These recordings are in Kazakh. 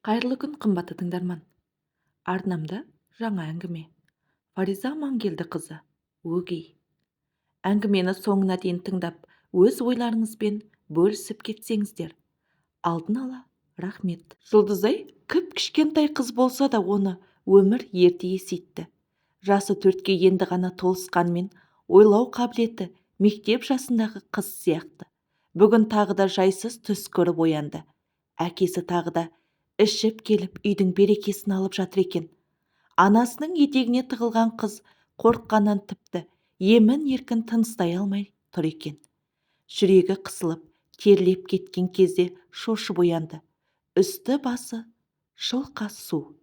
Қайырлы күн қымбатты тыңдарман. Арнамда жаңа әңгіме. Фариза Амангелдіқызы, өгей. Әңгімені соңына дейін тыңдап, өз ойларыңызбен бөлісіп кетсеңіздер. Алдын ала рахмет. Жұлдызай кіп-кішкентай қыз болса да оны өмір ерте есейтті. Жасы 4-ке енді ғана толысқанмен ойлау қабілеті мектеп жасындағы қыз сияқты. Бүгін тағы да жайсыз түс көріп оянды. Әкесі тағы да ішіп келіп үйдің берекесін алып жатыр екен. Анасының етегіне тығылған қыз қорыққаннан тіпті емін-еркін тыныстай алмай тұр екен. Жүрегі қысылып, терлеп кеткен кезде шошып оянды. Үсті-басы шылқа су.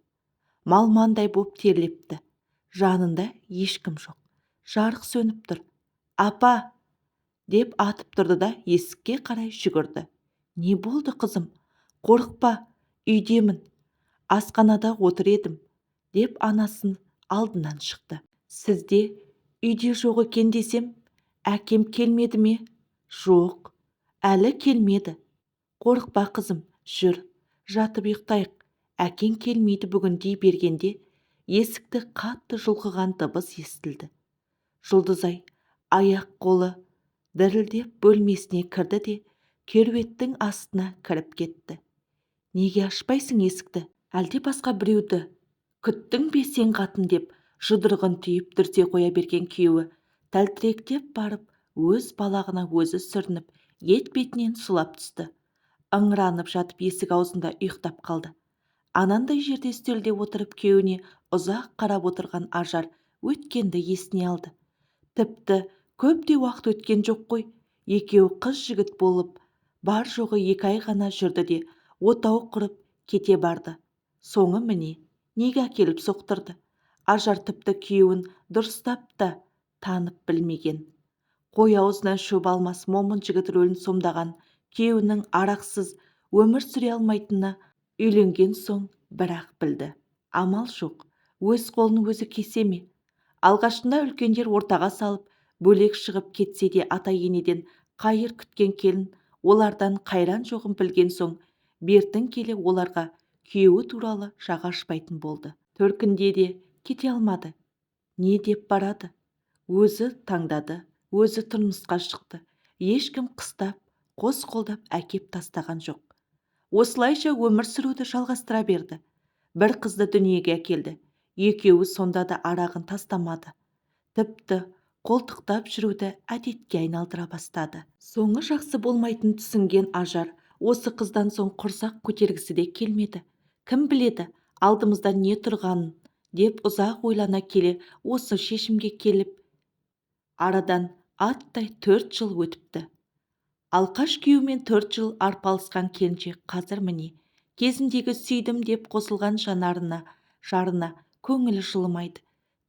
Малмандай боп терлепті. Жанында ешкім жоқ. Жарық сөніп тұр. «Апа!» деп атып тұрды да есікке қарай жүгірді. «Не болды, қызым? Қорықпа, үйдемін. Асханада отыр едім», деп анасын алдынан шықты. «Сізде үйде жоқ екен десем, әкем келмеді ме?» «Жоқ, әлі келмеді. Қорықпа қызым, жүр, жатып ұйықтайық. Әкең келмейді бүгін» дей бергенде есікті қатты жұлқыған дыбыс естілді. Жұлдызай аяқ-қолы дірілдеп бөлмесіне кірді де кереуеттің астына кіріп кетті. «Неге ашпайсың есікті? Әлде басқа біреуді күттің бе сен қатын?» деп жұдырығын түйіп дүрсе қоя берген күйеуі тәлтіректеп барып өз балағына өзі сүрініп етбетінен сұлап түсті. Ыңыранып жатып есік аузында ұйықтап қалды. Анандай жерде үстелде отырып күйеуіне ұзақ қарап отырған Ажар өткенді есіне алды. Тіпті көп те уақыт өткен жоқ қой. Екеуі қыз-жігіт болып бар жоғы 2 ай ғана жүрді де отау құрып кете барды. Соңы міне, неге әкеліп соқтырды. Ажар тіпті күйеуін дұрыстап та танып білмеген. Қой аузынан шөп алмас момын жігіт рөлін сомдаған күйеуінің арақсыз өмір сүре алмайтынына үйленген соң бірақ білді. Амал жоқ, өз қолын өзі кесе ме? Алғашында үлкендер ортаға салып, бөлек шығып кетсе де ата-енеден қайыр күткен келін олардан қайран жоғын білген соң, бертін келе оларға күйеуі туралы жағы ашпайтын болды. Төркінде де кете алмады. Не деп барады? Өзі таңдады, өзі тұрмысқа шықты. Ешкім қыстап, қос қолдап әкеп тастаған жоқ. Осылайша өмір сүруді жалғастыра берді. Бір қызды дүниеге әкелді. Екеуі сонда да арағын тастамады. Тіпті қолтықтап жүруді әдетке айналдыра бастады. Соңы жақсы болмайтын түсінген Ажар осы қыздан соң құрсақ көтергісі де келмеді. Кім біледі, алдымызда не тұрғанын деп ұзақ ойлана келе осы шешімге келіп, арадан аттай 4 жыл өтіпті. Алқаш күйеумен 4 жыл арпалысқан келіншек қазір міне, кезіндегі сүйдім деп қосылған жарына көңілі жылымайды.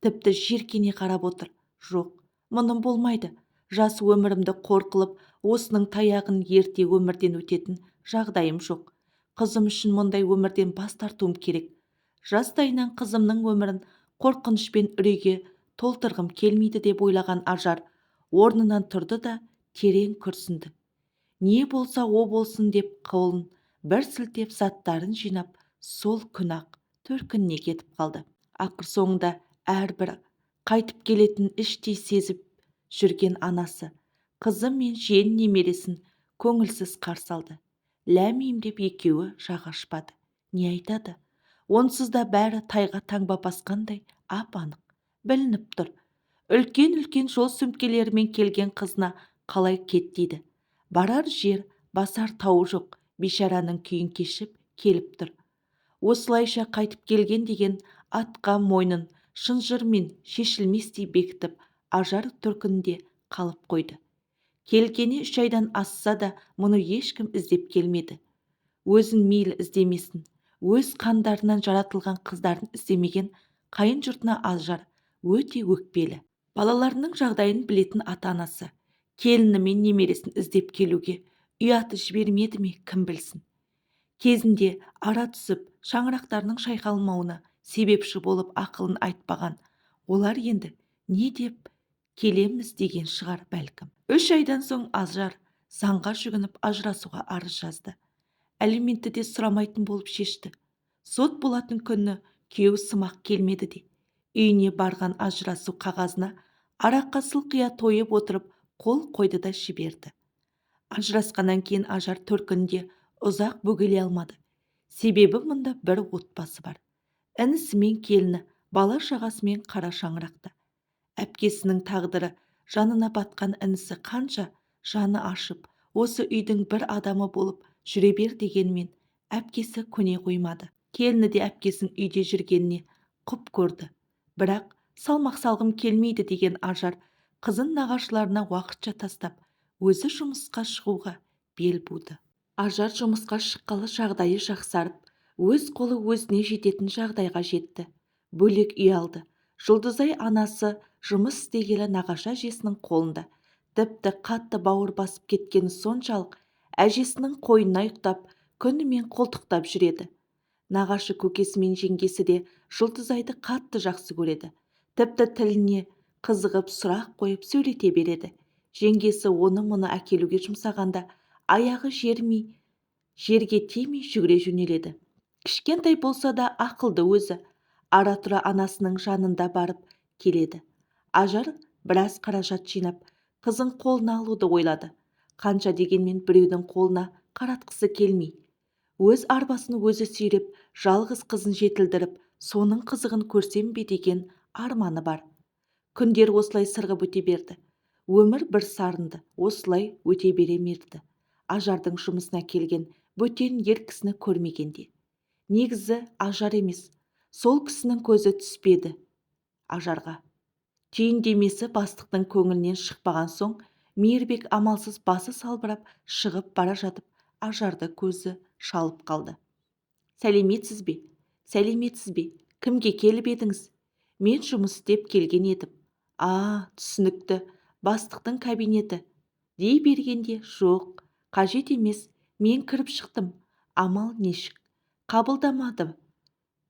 Тіпті жиіркене қарап отыр. Жоқ, мұным болмайды. Жас өмірімді қор қылып, осының таяғын ерте өмірден өтетін жағдайым жоқ. Қызым үшін мұндай өмірден бас тартуым керек. Жастайынан қызымның өмірін қорқынышпен үрейге толтырғым келмейді деп ойлаған Ажар орнынан тұрды да терең күрсінді. Не болса о болсын деп қолын бір сілтеп заттарын жинап, сол күн-ақ төркініне кетіп қалды. Ақыр соңында әрбір қайтып келетін іштей сезіп жүрген анасы қызы мен жиен немересін көңілсіз қарсы алды. Ләм-мим деп екеуі жағы ашпады. Не айтады? Онсыз да бәрі тайға таңба басқандай ап-анық білініп тұр. Үлкен-үлкен жол сөмкелерімен келген қызына қалай кет дейді. Барар жер, басар тауы жоқ, бейшараның күйін кешіп келіп тұр. Осылайша қайтып келген деген атқа мойнын шынжырмен шешілместей бекітіп, Ажар төркінінде қалып қойды. Келгені 3 айдан асса да мұны ешкім іздеп келмеді. Өзін мейлі іздемесін, өз қандарынан жаратылған қыздарын іздемеген қайын жұртына Ажар өте өкпелі. Балаларының жағдайын білетін ата-анасы келіні мен немересін іздеп келуге ұяты жібермеді ме, кім білсін. Кезінде ара түсіп шаңырақтарының шайқалмауына себепші болып ақылын айтпаған олар енді не деп келеміз деген шығар бәлкім. 3 айдан соң Ажар заңға жүгініп ажырасуға арыз жазды. Алиментті де сұрамайтын болып шешті. Сот болатын күні күйеу сымақ келмеді де. Үйіне барған ажырасу қағазына араққа сылқия тойып отырып қол қойды да жіберді. Ажырасқаннан кейін Ажар төркінінде ұзақ бөгеле алмады. Себебі мұнда бір отбасы бар. Інісі мен келіні, бала шағасымен қара шаңырақта. Әпкесінің тағдыры жанына батқан інісі қанша жаны ашып, осы үйдің бір адамы болып жүре бер дегенмен, әпкесі көне қоймады. Келіні де әпкесінің үйде жүргеніне құп көрді. Бірақ салмақ салғым келмейді деген Ажар қызын нағашыларына уақытша тастап, өзі жұмысқа шығуға бел буды. Ажар жұмысқа шыққалы жағдайы жақсарып, өз қолы өзіне жететін жағдайға жетті. Бөлек үй алды. Жұлдызай анасы жұмыс істегелі нағашы әжесінің қолында. Тіпті қатты бауыр басып кеткені соншалық, әжесінің қойнына ұйықтап, күнімен қолтықтап жүреді. Нағашы көкесі мен жеңгесі де Жұлдызайды қатты жақсы көреді. Тіпті тіліне қызығып сұрақ қойып сөйлете береді. Жеңгесі оны-мұны әкелуге жұмсағанда, аяғы жерге тимей жүгіре жөнеледі. Кішкентай болса да ақылды өзі. Ара-тұра анасының жанында барып келеді. Ажар біраз қаражат жинап, қызын қолына алуды ойлады. Қанша дегенмен біреудің қолына қаратқысы келмей. Өз арбасын өзі сүйреп, жалғыз қызын жетілдіріп, соның қызығын көрсем бе деген арманы бар. Күндер осылай сырғып өте берді. Өмір бір сарынды, осылай өте беремерді. Ажардың жұмысына келген бөтен ер кісіні көрмегенде. Негізі Ажар емес, сол кісінің көзі түспеді Ажарға. Түйіндемесі бастықтың көңілінен шықпаған соң, Мейірбек амалсыз басы салбырап шығып бара жатып, Ажарды көзі шалып қалды. Сәлеметсіз бе? Сәлеметсіз бе? Кімге келіп едіңіз? Мен жұмыс істеп келген едім. Түсінікті, бастықтың кабинеті. Дей бергенде, жоқ, қажет емес, мен кіріп шықтым. Амал нешік? Қабылдамады,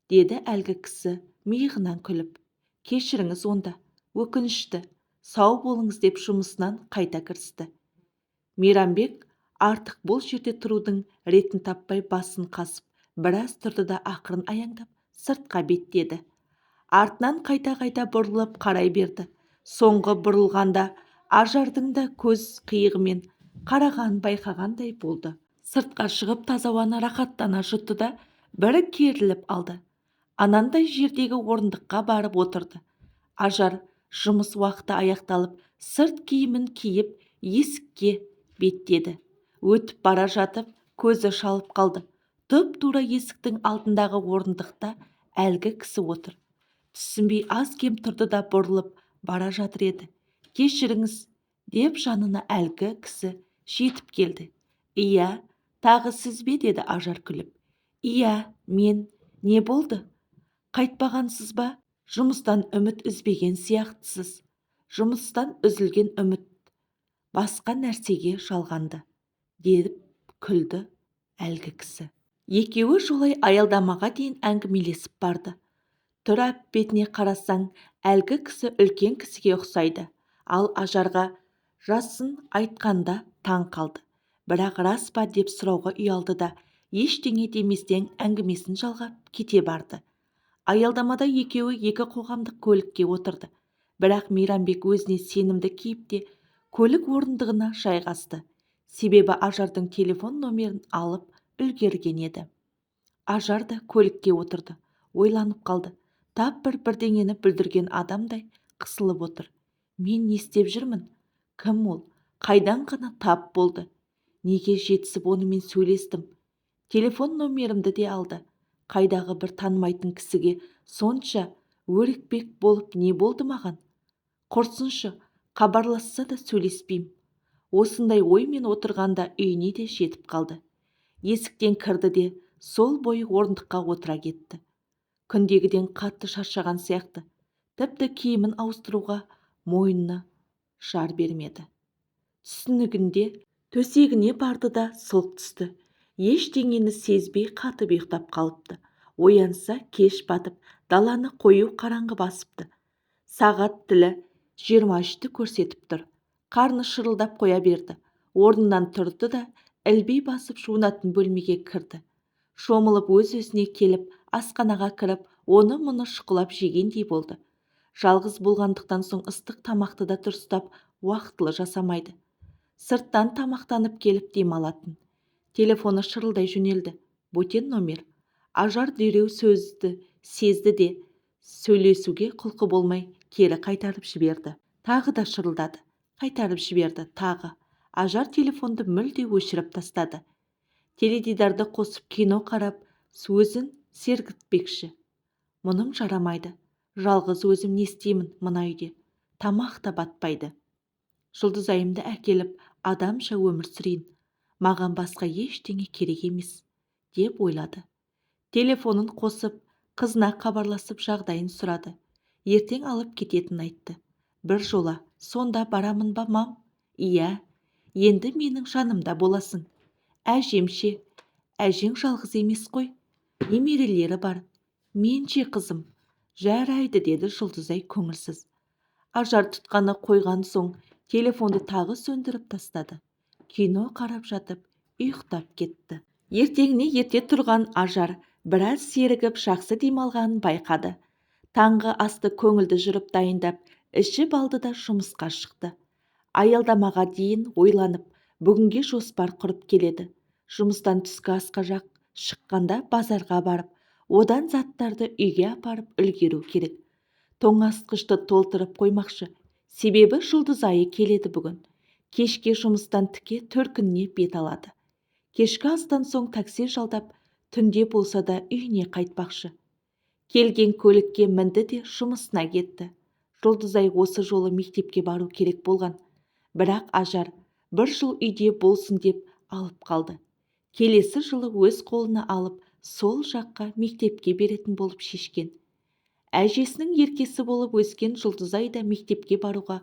деді әлгі кісі миығынан күліп. Кешіріңіз онда, өкінішті, сау болыңыз деп жұмысынан қайта кірісті. Мейрамбек артық бұл жерде тұрудың ретін таппай басын қасып, біраз тұрды да ақырын аяңдап сыртқа беттеді. Артынан қайта-қайта бұрылып қарай берді. Соңғы бұрылғанда Ажардың да көз қиығымен қарағанын байқағандай болды. Сыртқа шығып таза ауаны рахаттана жұтты да бір керіліп алды. Анандай жердегі орындыққа барып отырды. Ажар жұмыс уақыты аяқталып, сырт киімін киіп, есікке беттеді. Өтіп бара жатып, көзі шалып қалды. Тұп-тура есіктің алдындағы орындықта әлгі кісі отыр. Түсінбей аз-кем тұрды да бұрылып бара жатыр еді. Кешіріңіз, деп жанына әлгі кісі жетіп келді. Иә, тағы сіз бе, деді Ажар күліп. Иә, мен. Не болды? Қайтпағансыз ба? Жұмыстан үміт үзбеген сияқтысыз. Жұмыстан үзілген үміт басқа нәрсеге жалғанды, деп күлді әлгі кісі. Екеуі жолай аялдамаға дейін әңгімелесіп барды. Тұра бетіне қарасаң, әлгі кісі үлкен кісіге ұқсайды. Ал Ажарға расын айтқанда таң қалды. Бірақ рас па деп сұрауға ұялды да, ештеңе деместен әңгімесін жалғап кете барды. Аялдамада екеуі екі қоғамдық көлікке отырды. Бірақ Мейрамбек өзіне сенімді кейіпте көлік орындығына жайғасты. Себебі Ажардың телефон номерін алып үлгерген еді. Ажар да көлікке отырды. Ойланып қалды. Тап бірдеңені бүлдірген адамдай қысылып отыр. Мен не істеп жүрмін? Кім ол? Қайдан ғана тап болды? Неге жетісіп онымен сөйлестім? Телефон номерімді де алды. Қайдағы бір танымайтын кісіге сонша өрекпек болып не болды маған? Құрсыншы, хабарласса да сөйлеспейм. Осындай оймен отырғанда үйіне де жетіп қалды. Есіктен кірді де сол бойы орындыққа отыра кетті. Күндегіден қатты шаршаған сияқты. Тіпті киімін ауыстыруға мойнына жар бермеді. Түсінігінде төсегіне барды да сұлқ түсті. Ештеңені сезбей қатып ұйықтап қалыпты. Оянса кеш батып, даланы қою қараңғы басыпты. Сағат тілі 23-ті көрсетіп тұр. Қарны шырылдап қоя берді. Орнынан тұрды да ілби басып жуынатын бөлмеге кірді. Шомылып өз-өзіне келіп асханаға кіріп оны-мұны шұқылап жегендей болды. Жалғыз болғандықтан соң ыстық тамақты да дұрыстап уақытылы жасамайды. Сырттан тамақтанып келіп демалатын. Телефоны шырылдай жөнелді. Бөтен номер. Ажар дереу сөзді сезді де сөйлесуге құлқы болмай кері қайтарып жіберді. Тағы да шырылдады. Қайтарып жіберді тағы. Ажар телефонды мүлде өшіріп тастады. Теледидарды қосып кино қарап сөзін сергітпекші. Мұным жарамайды. Жалғыз өзім не істеймін мына үйде. Тамақ та батпайды. Жұлдызайымды әкеліп адамша өмір сүрейін. Маған басқа ештеңе керек емес, деп ойлады. Телефонын қосып, қызына хабарласып жағдайын сұрады. Ертең алып кететін айтты. Бір жола, сонда барамын ба мам? Иә, енді менің жанымда боласың. Әжемше, әжең жалғыз емес қой. Немерелері бар. Менше қызым. Жарайды, деді Жұлдызай көңілсіз. Ажар тұтқаны қойған соң телефонды тағы сөндіріп тастады. Кино қарап жатып, ұйықтап кетті. Ертеңіне ерте тұрған Ажар біраз серігіп жақсы демалғанын байқады. Таңғы асты көңілді жүріп дайындап, ішіп алды да жұмысқа шықты. Аялдамаға дейін ойланып, бүгінге жоспар құрып келеді. Жұмыстан түскі асқа жақ шыққанда базарға барып, одан заттарды үйге апарып үлгеру керек. Тоңазытқышты толтырып қоймақшы. Себебі Жұлдызайы келеді бүгін. Кешке жұмыстан тіке төркініне бет алады. Кешкі астан соң такси жалдап, түнде болса да үйіне қайтпақшы. Келген көлікке мінді де жұмысына кетті. Жұлдызай осы жолы мектепке бару керек болған. Бірақ Ажар бір жыл үйде болсын деп алып қалды. Келесі жылы өз қолына алып, сол жаққа мектепке беретін болып шешкен. Әжесінің еркесі болып өскен Жұлдызай да мектепке баруға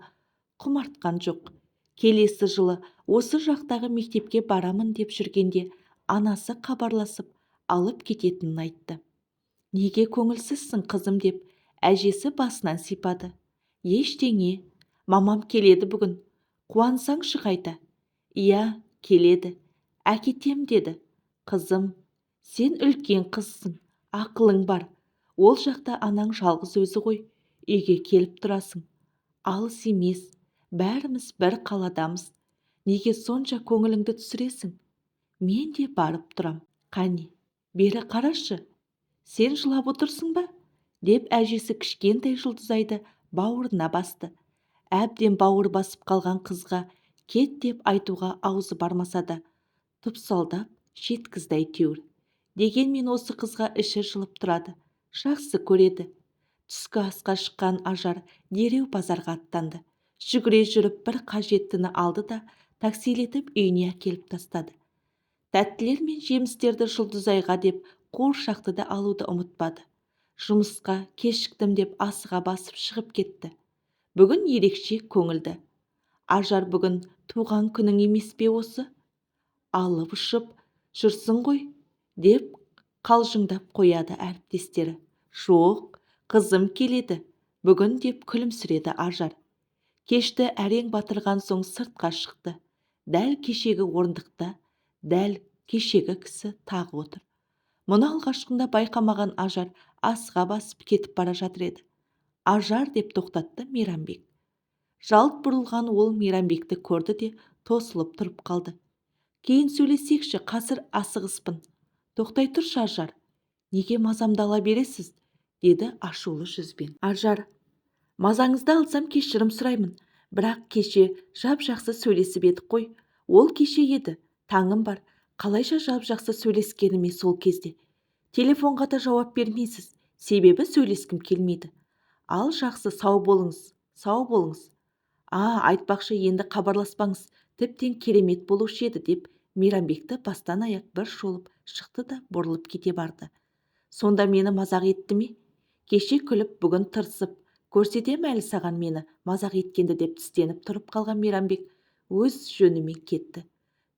құмартқан жоқ. Келесі жылы осы жақтағы мектепке барамын деп жүргенде анасы хабарласып алып кететінін айтты. Неге көңілсізсің қызым деп әжесі басынан сипады. Ештеңе, мамам келеді бүгін. Қуансаңшы қайта. Иә, келеді. Әкетем деді. Қызым, сен үлкен қызсың, ақылың бар. Ол жақта анаң жалғыз өзі ғой. Үйге келіп тұрасың. Алыс емес, бәріміз бір қаладамыз. Неге сонша көңіліңді түсіресің? Мен де барып тұрам. Қане, бері қарашы. Сен жылап отырсың ба? Деп әжесі кішкентай Жұлдызайды бауырына басты. Әбден бауыр басып қалған қызға кет деп айтуға аузы бармаса да, тұпсалдап жеткізді әйтеуір. Дегенмен осы қызға іші жылып тұрады, жақсы көреді. Түскі асқа шыққан Ажар дереу базарға аттанды. Жүгіре жүріп бір қажеттіні алды да таксилетіп үйіне әкеліп тастады. Тәттілер мен жемістерді Жұлдызайға деп қуыршақты да алуды ұмытпады. Жұмысқа кешіктім деп асыға басып шығып кетті. Бүгін ерекше көңілді. Ажар, бүгін туған күнің емес пе осы? Алып ұшып жүрсің ғой, деп қалжыңдап қояды әріптестері. Жоқ, қызым келеді бүгін, деп күлімсіреді Ажар. Кешті әрең батырған соң сыртқа шықты. Дәл кешегі орындықта, дәл кешегі кісі тағы отыр. Мұны алғашқында байқамаған Ажар асыға басып кетіп бара жатыр еді. Ажар, деп тоқтатты Мейрамбек. Жалт бұрылған ол Мейрамбекті көрді де тосылып тұрып қалды. Кейін сөйлесекші, қазір асығыспын. Тоқтай тұршы Ажар, неге мазамды ала бересіз? Деді ашулы жүзбен. Ажар, мазаңызды алсам кешірім сұраймын. Бірақ кеше жап-жақсы сөйлесіп едік қой. Ол кеше еді, таңым бар. Қалайша жап-жақсы сөйлескеніме сол кезде. Телефонға да жауап бермейсіз. Себебі сөйлескім келмейді. Ал жақсы, сау болыңыз, сау болыңыз. Айтпақшы, енді хабарласпаңыз, тіптен керемет болушы еді, деп Мейрамбекті бастан аяқ бір шолып шықты да бұрылып кете барды. Сонда мені мазақ етті ме? Кеше күліп, бүгін тырысып, көрсетем әлі саған мені мазақ еткенді, деп тістеніп тұрып қалған Мейрамбек өз жөнімен кетті.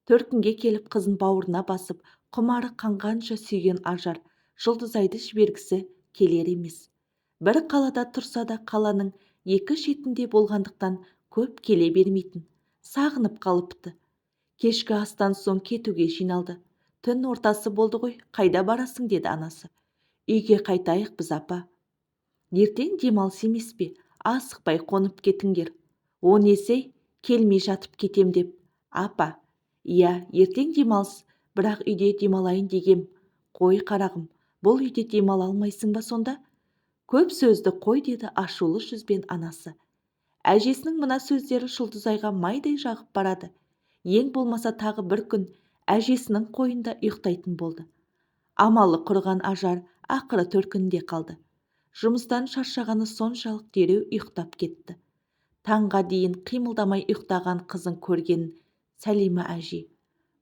Төркінге келіп қызын бауырына басып, құмары қанғанша сүйген Ажар Жұлдызайды жібергісі келер емес. Бір қалада тұрса да қаланың екі шетінде болғандықтан көп келе бермейтін. Сағынып қалыпты. Кешкі астан соң кетуге жиналды. Түн ортасы болды ғой, қайда барасың, деді анасы. Үйге қайтайық біз, апа. Ертең демалыс емес пе? Асықпай қонып кетіңдер. О несі, келмей жатып кетем деп. Апа, иә, ертең демалыс, бірақ үйде демалайын дегем. Қой қарағым, бұл үйде демала алмайсың ба сонда? Көп сөзді қой, деді ашулы жүзбен анасы. Әжесінің мына сөздері Жұлдызайға майдай жағып барады. Ең болмаса тағы бір күн әжесінің қойнында ұйықтайтын болды. Амалы құрыған Ажар ақыры төркінінде қалды. Жұмыстан шаршағаны соншалық дереу ұйықтап кетті. Таңға дейін қимылдамай ұйықтаған қызын көрген Сәлима әже: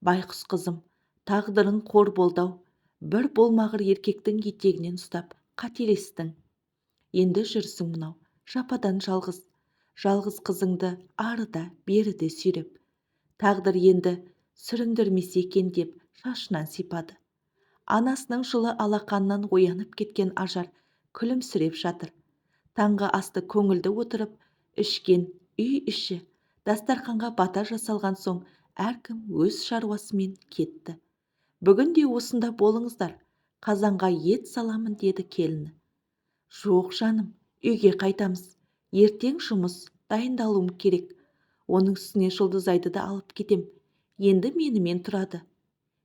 байқұс қызым, тағдырың қор болды-ау. Бір болмағыр еркектің етегінен ұстап қателестің. Енді жүрсің мынау жападан жалғыз қызыңды арыда беріде сүйреп. Тағдыр енді сүріндірмесе екен деп шашынан сипады. Анасының жылы алақанынан оянып кеткен Ажар күлімсіреп жатыр. Таңғы асты көңілді отырып ішкен үй іші дастарханға бата жасалған соң әркім өз шаруасымен кетті. Бүгін де осында болыңыздар, қазанға ет саламын, деді келіні. Жоқ жаным, үйге қайтамыз. Ертең жұмыс, дайындалуым керек. Оның үстіне Жұлдызайды да алып кетем. Енді менімен тұрады.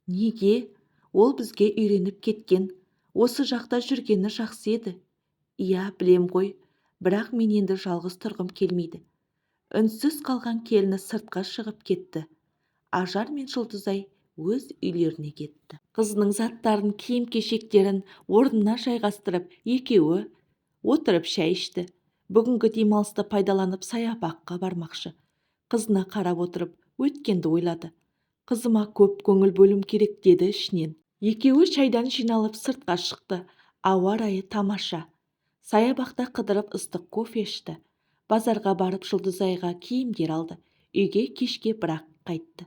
Неге? Ол бізге үйреніп кеткен. Осы жақта жүргені жақсы еді. Иә, білем ғой, бірақ мен енді жалғыз тұрғым келмейді. Үнсіз қалған келіні сыртқа шығып кетті. Ажар мен Жұлдызай өз үйлеріне кетті. Қызының заттарын, киім-кешектерін орнына жайғастырып, екеуі отырып шәй ішті. Бүгінгі демалысты пайдаланып саябаққа бармақшы. Қызына қарап отырып өткенді ойлады. Қызыма көп көңіл бөлім керек, деді ішінен. Екеуі шайдан жиналып сыртқа шықты. Ауа райы тамаша. Саябақта қыдырып ыстық кофе ішті. Базарға барып Жұлдызайға киімдер алды. Үйге кешке бірақ қайтты.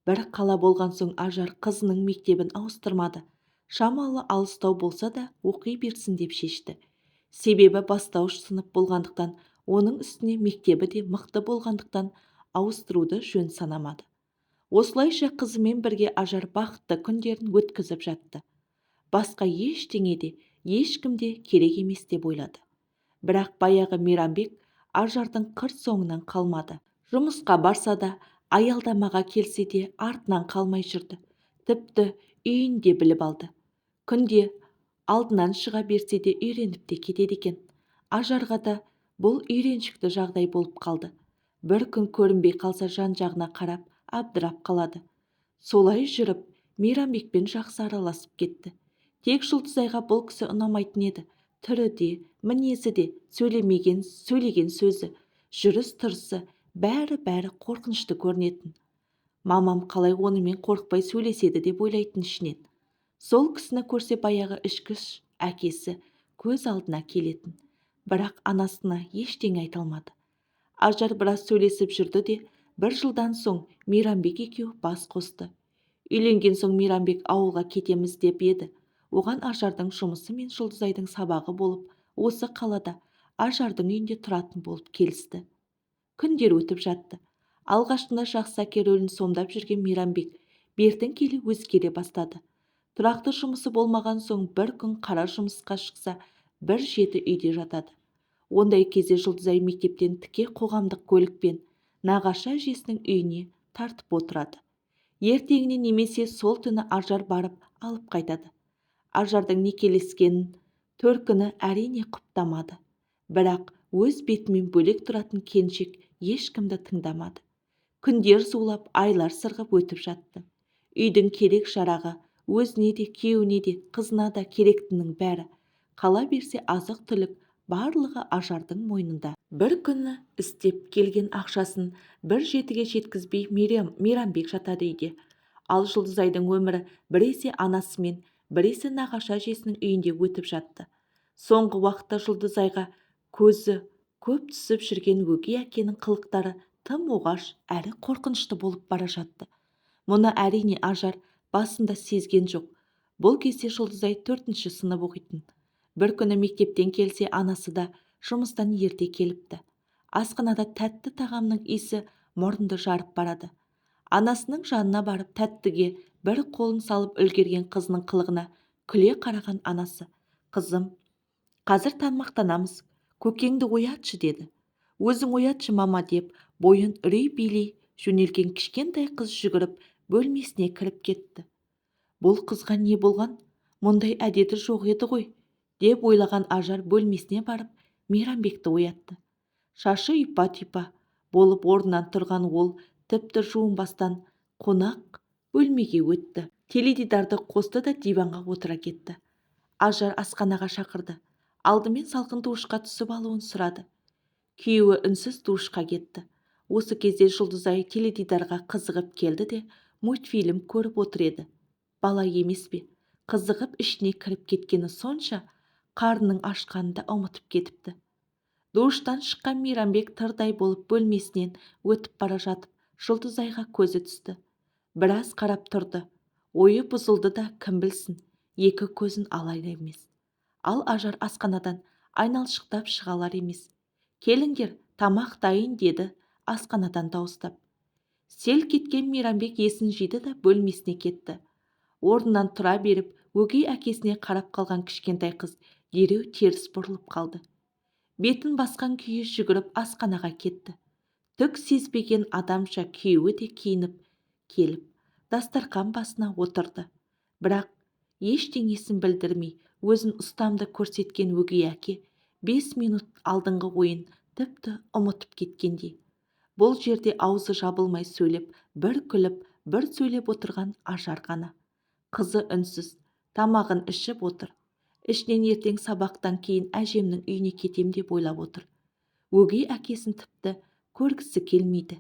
Бір қала болған соң Ажар қызының мектебін ауыстырмады. Шамалы алыстау болса да оқи берсін деп шешті. Себебі бастауыш сынып болғандықтан, оның үстіне мектебі де мықты болғандықтан ауыстыруды жөн санамады. Осылайша қызымен бірге Ажар бақытты күндерін өткізіп жатты. Басқа ештеңе де, ешкім де керек емес деп ойлады. Бірақ баяғы Мейрамбек Ажардың қыр соңынан қалмады. Жұмысқа барса да, аялдамаға келсе де артынан қалмай жүрді. Тіпті үйінде біліп алды. Күнде алдынан шыға берсе де үйреніп те кетеді екен. Ажарға да бұл үйреншікті жағдай болып қалды. Бір күн көрінбей қалса жан-жағына қарап абдырап қалады. Солай жүріп Мейрамбекпен жақсы араласып кетті. Тек Жұлдызайға бұл кісі ұнамайтын еді. Түрі де, мінезі де, сөйлеген сөзі, жүріс-тұрысы бәрі қорқынышты көрінетін. Мамам қалай онымен қорықпай сөйлеседі деп ойлайтын ішінен. Сол кісіні көрсе баяғы ішкі әкесі көз алдына келетін. Бірақ анасына ештеңе айта алмады. Ажар біраз сөйлесіп жүрді де, бір жылдан соң Мейрамбек екеуі бас қосты. Үйленген соң Мейрамбек ауылға кетеміз деп еді. Оған Ажардың жұмысы мен Жұлдызайдың сабағы болып, осы қалада Ажардың үйінде тұратын болып келісті. Күндер өтіп жатты. Алғашында жақсы әке рөлін сомдап жүрген Мейрамбек бертін келе өзгере бастады. Тұрақты жұмысы болмаған соң бір күн қара жұмысқа шықса, бір жеті үйде жатады. Ондай кезде Жұлдызай мектептен тіке қоғамдық көлікпен нағашы әжесінің үйіне тартып отырады. Ертеңіне немесе сол түні Ажар барып алып қайтады. Ажардың некелескенін төркіні әрине құптамады. Бірақ өз бетімен бөлек тұратын келіншек ешкімді тыңдамады. Күндер зулап, айлар сырғып өтіп жатты. Үйдің керек-жарағы өзіне де, күйеуіне де, қызына да керектінің бәрі. Қала берсе азық-түлік барлығы Ажардың мойнында. Бір күні істеп келген ақшасын бір жетіге жеткізбей Мейрамбек жатады үйде. Ал Жұлдызайдың өмірі біресе анасымен, біресе нағашы әжесінің үйінде өтіп жатты. Соңғы уақытта Жұлдызайға көзі көп түсіп жүрген өгей әкенің қылықтары тым оғаш әрі қорқынышты болып бара жатты. Мұны әрине Ажар басында сезген жоқ. Бұл кезде Жұлдызай 4-ші сынып оқитын. Бір күні мектептен келсе, анасы да жұмыстан ерте келіпті. Асханада тәтті тағамның иісі мұрынды жарып барады. Анасының жанына барып тәттіге бір қолын салып үлгерген қызының қылығына күле қараған анасы: Қызым, қазір тамақтанамыз, көкеңді оятшы деді. Өзің оятшы мама деп бойын үрей билей жөнелген кішкентай қыз жүгіріп бөлмесіне кіріп кетті. Бұл қызға не болған? Мұндай әдеті жоқ еді ғой, деп ойлаған Ажар бөлмесіне барып Мейрамбекті оятты. Шашы ұйпа-түйпа болып орнынан тұрған ол тіпті жуынбастан қонақ бөлмеге өтті. Теледидарды қосты да диванға отыра кетті. Ажар асханаға шақырды. Алдымен салқын душқа түсіп алуын сұрады. Күйеуі үнсіз душқа кетті. Осы кезде Жұлдызай теледидарға қызығып келді де мультфильм көріп отыр еді. Бала емес пе? Қызығып ішіне кіріп кеткені сонша қарнының ашқанын да ұмытып кетіпті. Душтан шыққан Мейрамбек тырдай болып бөлмесінен өтіп бара жатып Жұлдызайға көзі түсті. Біраз қарап тұрды. Ойы бұзылды да кім білсін, екі көзін алар емес. Ал Ажар асханадан айналшықтап шығалар емес. Келіңдер, тамақ дайын деді асханадан дауыстап. Селк кеткен Мейрамбек есін жиды да бөлмесіне кетті. Орнынан тұра беріп, өгей әкесіне қарап қалған кішкентай қыз дереу теріс бұрылып қалды. Бетін басқан күйі жүгіріп асханаға кетті. Түк сезбеген адамша күйеуі де киініп келіп дастархан басына отырды. Бірақ ештеңесін білдірмей өзін ұстамды көрсеткен өгей әке 5 минут алдыңғы ойын тіпті ұмытып кеткендей. Бұл жерде аузы жабылмай сөйлеп, бір күліп, бір сөйлеп отырған Ажар ғана. Қызы үнсіз, тамағын ішіп отыр. Ішінен ертең сабақтан кейін әжемнің үйіне кетем деп ойлап отыр. Өгей әкесін тіпті көргісі келмейді.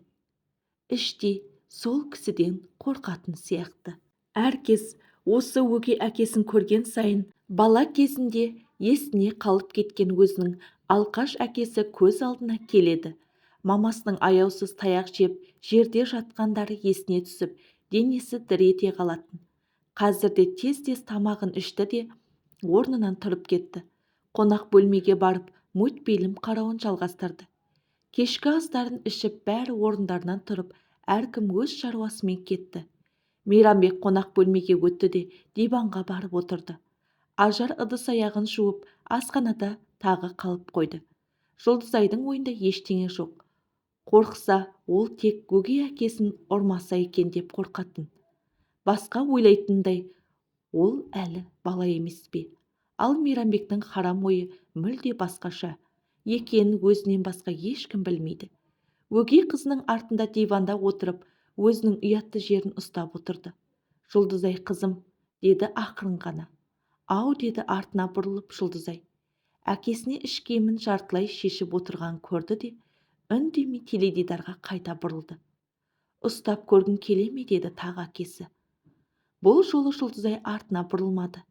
Іштей сол кісіден қорқатын сияқты. Әркез осы өгей әкесін көрген сайын бала кезінде есіне қалып кеткен өзінің алқаш әкесі көз алдына келеді. Мамасының аяусыз таяқ жеп жерде жатқандары есіне түсіп, денесі дір ете қалатын. Қазірде тез-тез тамағын ішті де орнынан тұрып кетті. Қонақ бөлмеге барып мультфильм қарауын жалғастырды. Кешкі астарын ішіп бәрі орындарынан тұрып, әркім өз шаруасымен кетті. Мейрамбек қонақ бөлмеге өтті де диванға барып отырды. Ажар ыдыс-аяғын жуып, асханада тағы қалып қойды. Жұлдызайдың ойында ештеңе жоқ. Қорқса, ол тек өгей әкесін ұрмаса екен деп қорқатын. Басқа ойлайтындай, ол әлі бала емес пе? Ал Мейрамбектің харам ойы мүлде басқаша екенін өзінен басқа ешкім білмейді. Өгей қызының артында диванда отырып, өзінің ұятты жерін ұстап отырды. Жұлдызай, қызым, деді ақырын ғана. Ау, деді артына бұрылып Жұлдызай. Әкесіне іш киімін жартылай шешіп отырған көрді де, үндемей теледидарға қайта бұрылды. Ұстап көргің келе ме, деді тағы әкесі. Бұл жолы Жұлдызай артына бұрылмады.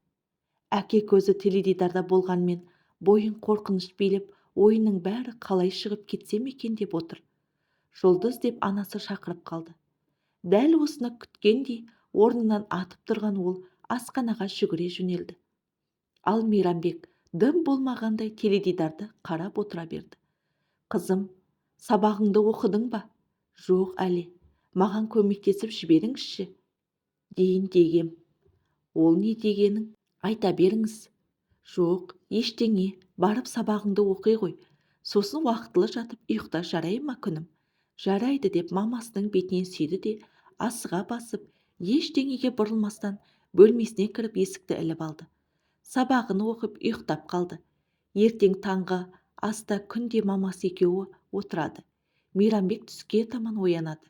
Әке көзі теледидарда болғанмен бойын қорқыныш билеп, ойының бәрі қалай шығып кетсем екен деп отыр. Жұлдыз, деп анасы шақырып қалды. Дәл осыны күткендей орнынан атып тұрған ол асханаға жүгіре жөнелді. Ал Мейрамбек дым болмағандай теледидарды қарап отыра берді. Қызым, сабағыңды оқыдың ба? Жоқ әлі, маған көмектесіп жіберіңізші дейін дегем. Ол не дегенің? Айта беріңіз. Жоқ, ештеңе, барып сабағыңды оқи ғой. Сосын уақытылы жатып ұйықта, жарай ма күнім? Жарайды, деп мамасының бетінен сүйді де, асыға басып, ештеңеге бұрылмастан бөлмесіне кіріп есікті іліп алды. Сабағын оқып ұйықтап қалды. Ертең таңғы аста күнде мамасы екеуі отырады. Мейрамбек түске таман оянады.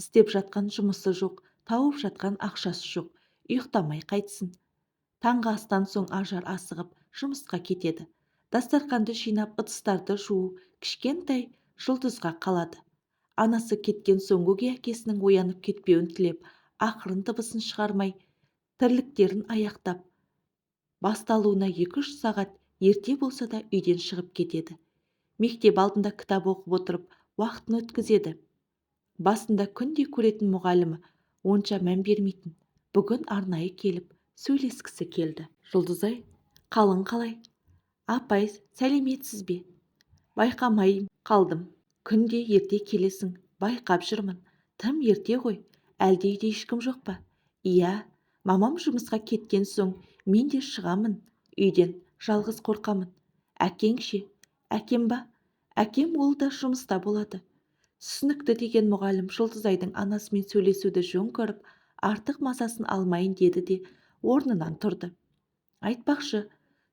Істеп жатқан жұмысы жоқ, тауып жатқан ақшасы жоқ, ұйықтамай қайтсын. Таңғы астан соң Ажар асығып жұмысқа кетеді. Дастарханды жинап, ыдыстарды жуу кішкентай Жұлдызға қалады. Анасы кеткен соң өгей әкесінің оянып кетпеуін тілеп, ақырын дыбысын шығармай, тірліктерін аяқтап, басталуына 2-3 сағат ерте болса да үйден шығып кетеді. Мектеп алдында кітап оқып отырып, уақытын өткізеді. Басында күнде көретін мұғалімі онша мән бермейтін. Бүгін арнайы келіп сөйлескісі келді. Жұлдызай, қалың қалай? Апай, сәлеметсіз бе? Байқамай қалдым. Күнде ерте келесің, байқап жүрмін. Тым ерте ғой, әлде үйде ешкім жоқ па? Иә, мамам жұмысқа кеткен соң мен де шығамын үйден. Жалғыз қорқамын. Әкең ше? Әкем ба? Әкем ол да жұмыста болады. Түсінікті деген мұғалім Жұлдызайдың анасымен сөйлесуді жөн көріп, артық мазасын алмайын деді де орнынан тұрды. Айтпақшы,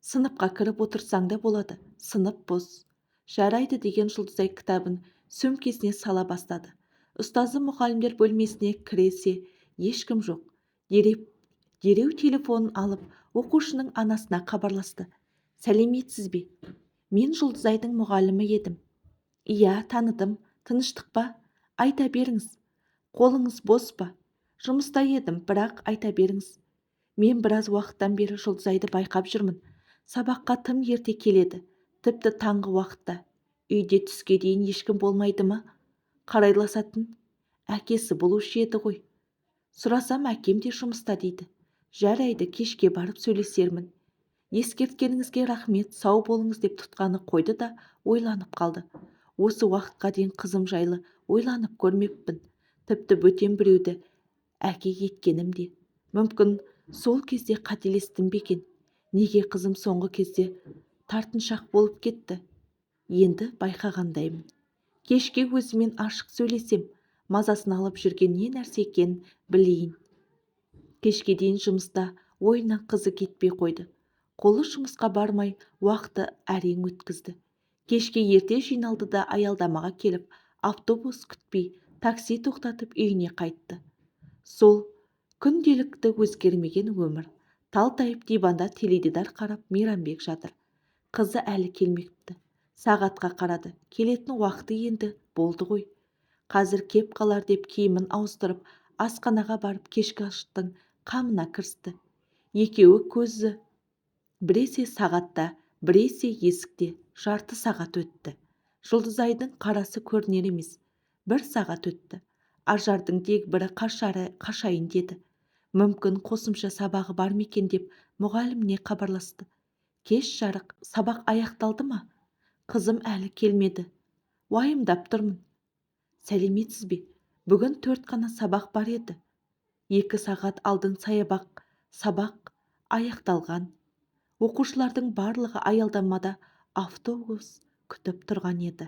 сыныпқа кіріп отырсаң да болады, сынып бос. Жарайды деген Жұлдызай кітабын сөмкесіне сала бастады. Ұстазы мұғалімдер бөлмесіне кіресе ешкім жоқ. Дереу телефонын алып, оқушының анасына хабарласты. Сәлеметсіз бе? Мен Жұлдызайдың мұғалімі едім. Иә, таныдым. Тыныштық па? Айта беріңіз. Қолыңыз бос па? Жұмыста едім, бірақ айта беріңіз. Мен біраз уақыттан бері Жұлдызайды байқап жүрмін. Сабаққа тым ерте келеді, тіпті таңғы уақытта. Үйде түске дейін ешкім болмайды ма? Қарайласатын әкесі болушы еді ғой. Сұрасам, әкем де жұмыста дейді. Жарайды, кешке барып сөйлесермін. Ескерткеніңізге рахмет, сау болыңыз деп тұтқаны қойды да ойланып қалды. Осы уақытқа дейін қызым жайлы ойланып көрмеппін. Тіпті бөтен біреуді әке еткенім де. Мүмкін сол кезде қателестім бе екен? Неге қызым соңғы кезде тартыншақ болып кетті? Енді байқағандаймын. Кешке өзімен ашық сөйлесем, мазасын алып жүрген не нәрсе екенін білейін. Кешке дейін жұмыста ойынан қызы кетпей қойды. Қолы жұмысқа бармай уақыты әрең өткізді. Кешке ерте жиналды да аялдамаға келіп, автобус күтпей, такси тоқтатып үйіне қайтты. Сол күнделікті өзгермеген өмір. Талтайып диванда теледидар қарап Мейрамбек жатыр. Қызы әлі келмепті. Сағатқа қарады. Келетін уақыты енді болды ғой. Қазір кеп қалар деп киімін ауыстырып, асханаға барып кешкі аштың қамына кірісті. Екеуі көзі біресе сағатта, біресе есікте. Жарты сағат өтті. Жұлдызайдың қарасы көрінер емес. 1 сағат өтті. Ажардың дегбірі қашайын деді. Мүмкін қосымша сабағы бар ма екен деп мұғаліміне хабарласты. Кеш жарық, сабақ аяқталды ма? Қызым әлі келмеді. Уайымдап тұрмын. Сәлеметсіз бе? Бүгін 4 қана сабақ бар еді. 2 сағат алдын сабақ аяқталған. Оқушылардың барлығы аялдамада автобус күтіп тұрған еді.